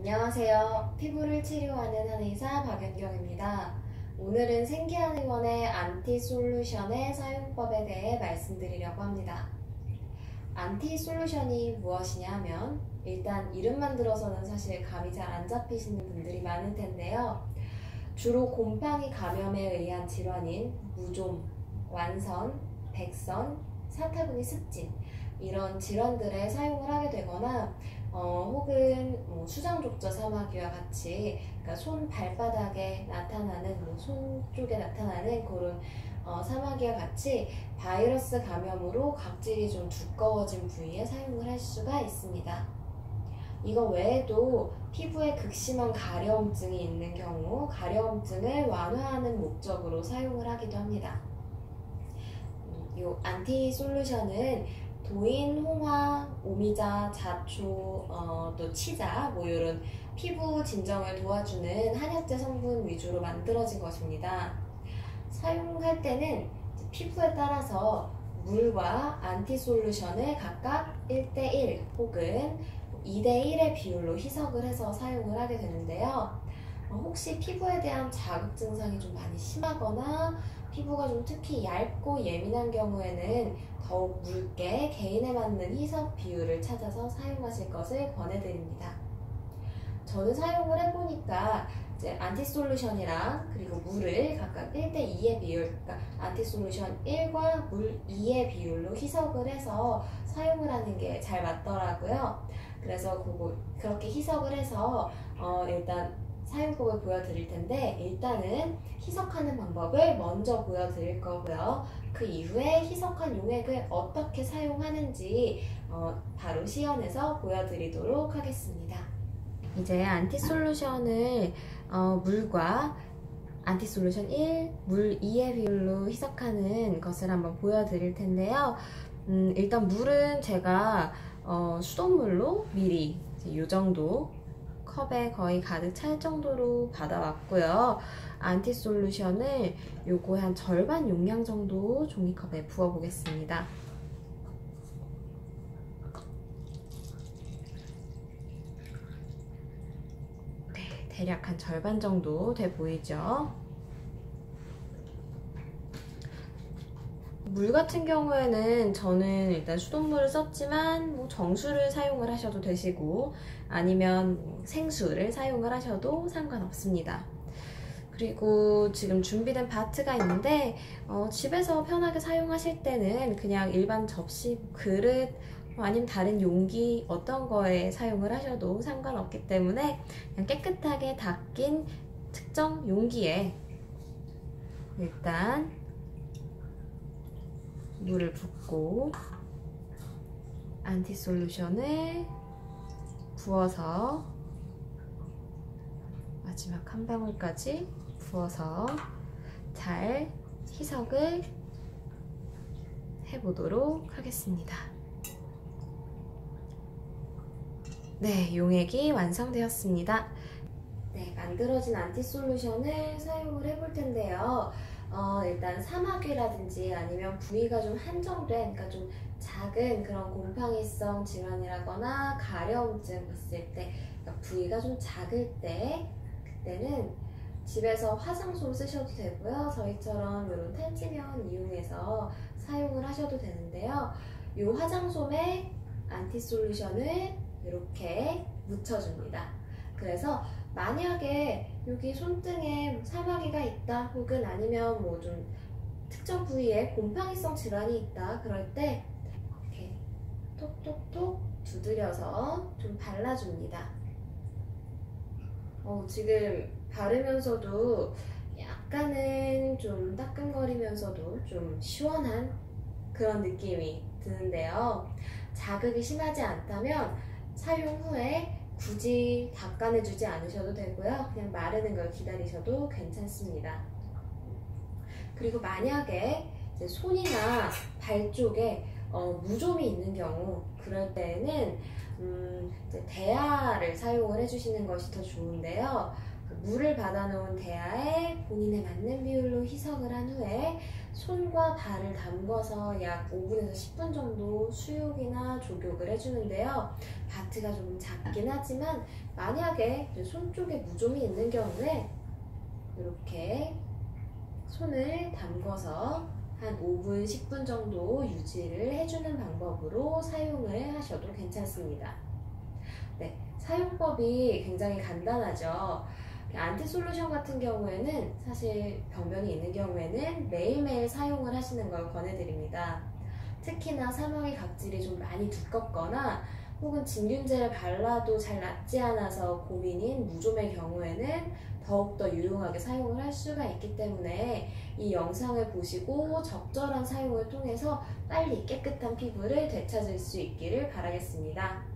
안녕하세요. 피부를 치료하는 한의사 박연경입니다. 오늘은 생기한의원의 안티솔루션의 사용법에 대해 말씀드리려고 합니다. 안티솔루션이 무엇이냐 하면 일단 이름만 들어서는 사실 감이 잘 안 잡히시는 분들이 많을 텐데요. 주로 곰팡이 감염에 의한 질환인 무좀, 완선, 백선, 사타구니 습진 이런 질환들에 사용을 하게 되거나 혹은 수장족저 사마귀와 같이 그러니까 손 발바닥에 나타나는 손 쪽에 나타나는 그런 사마귀와 같이 바이러스 감염으로 각질이 좀 두꺼워진 부위에 사용을 할 수가 있습니다. 이거 외에도 피부에 극심한 가려움증이 있는 경우 가려움증을 완화하는 목적으로 사용을 하기도 합니다. 이 안티솔루션은 도인, 홍화, 오미자, 자초, 또 치자 이런 피부 진정을 도와주는 한약재 성분 위주로 만들어진 것입니다. 사용할 때는 피부에 따라서 물과 안티솔루션을 각각 1:1 혹은 2:1의 비율로 희석을 해서 사용을 하게 되는데요. 혹시 피부에 대한 자극 증상이 좀 많이 심하거나 피부가 좀 특히 얇고 예민한 경우에는 더욱 묽게 개인에 맞는 희석 비율을 찾아서 사용하실 것을 권해드립니다. 저는 사용을 해보니까 이제 안티솔루션이랑 그리고 물을 각각 1:2의 비율, 그러니까 안티솔루션 1과 물 2의 비율로 희석을 해서 사용을 하는 게 잘 맞더라고요. 그래서 그렇게 희석을 해서 일단 사용법을 보여드릴 텐데 일단은 희석하는 방법을 먼저 보여드릴 거고요. 그 이후에 희석한 용액을 어떻게 사용하는지 바로 시연해서 보여드리도록 하겠습니다. 이제 안티솔루션을 물과 안티솔루션 1, 물 2의 비율로 희석하는 것을 한번 보여드릴 텐데요. 일단 물은 제가 수돗물로 미리 이 정도 컵에 거의 가득 찰 정도로 받아왔고요. 안티솔루션을 요거 한 절반 용량 정도 종이컵에 부어 보겠습니다. 네, 대략 한 절반 정도 돼 보이죠? 물 같은 경우에는 저는 일단 수돗물을 썼지만 정수를 사용을 하셔도 되시고 아니면 생수를 사용을 하셔도 상관없습니다. 그리고 지금 준비된 바트가 있는데 집에서 편하게 사용하실 때는 그냥 일반 접시, 그릇 아니면 다른 용기 어떤 거에 사용을 하셔도 상관없기 때문에 그냥 깨끗하게 닦인 특정 용기에 일단 물을 붓고 안티솔루션을 부어서 마지막 한 방울까지 부어서 잘 희석을 해보도록 하겠습니다. 네, 용액이 완성되었습니다. 네, 만들어진 안티솔루션을 사용을 해볼 텐데요. 일단 사마귀라든지 아니면 부위가 좀 한정된, 그러니까 좀 작은 그런 곰팡이성 질환이라거나 가려움증 봤을 때, 그러니까 부위가 좀 작을 때, 그때는 집에서 화장솜 쓰셔도 되고요. 저희처럼 이런 탈지면 이용해서 사용을 하셔도 되는데요. 이 화장솜에 안티솔루션을 이렇게 묻혀줍니다. 그래서 만약에 여기 손등에 사마귀가 있다 혹은 아니면 좀 특정 부위에 곰팡이성 질환이 있다 그럴 때 이렇게 톡톡톡 두드려서 좀 발라줍니다. 지금 바르면서도 약간은 좀 따끔거리면서도 좀 시원한 그런 느낌이 드는데요. 자극이 심하지 않다면 사용 후에 굳이 닦아내주지 않으셔도 되고요. 그냥 마르는 걸 기다리셔도 괜찮습니다. 그리고 만약에 이제 손이나 발 쪽에 무좀이 있는 경우 그럴 때는 이제 대야를 사용을 해주시는 것이 더 좋은데요. 물을 받아놓은 대야에 본인에 맞는 비율로 희석을 한 후에 손과 발을 담궈서 약 5분에서 10분 정도 수욕이나 족욕을 해주는데요. 바트가 좀 작긴 하지만 만약에 손 쪽에 무좀이 있는 경우에 이렇게 손을 담궈서 한 5분, 10분 정도 유지를 해주는 방법으로 사용을 하셔도 괜찮습니다. 네, 사용법이 굉장히 간단하죠. 안티솔루션 같은 경우에는 사실 병변이 있는 경우에는 매일매일 사용을 하시는 걸 권해드립니다. 특히나 사망의 각질이 좀 많이 두껍거나 혹은 진균제를 발라도 잘 낫지 않아서 고민인 무좀의 경우에는 더욱더 유용하게 사용을 할 수가 있기 때문에 이 영상을 보시고 적절한 사용을 통해서 빨리 깨끗한 피부를 되찾을 수 있기를 바라겠습니다.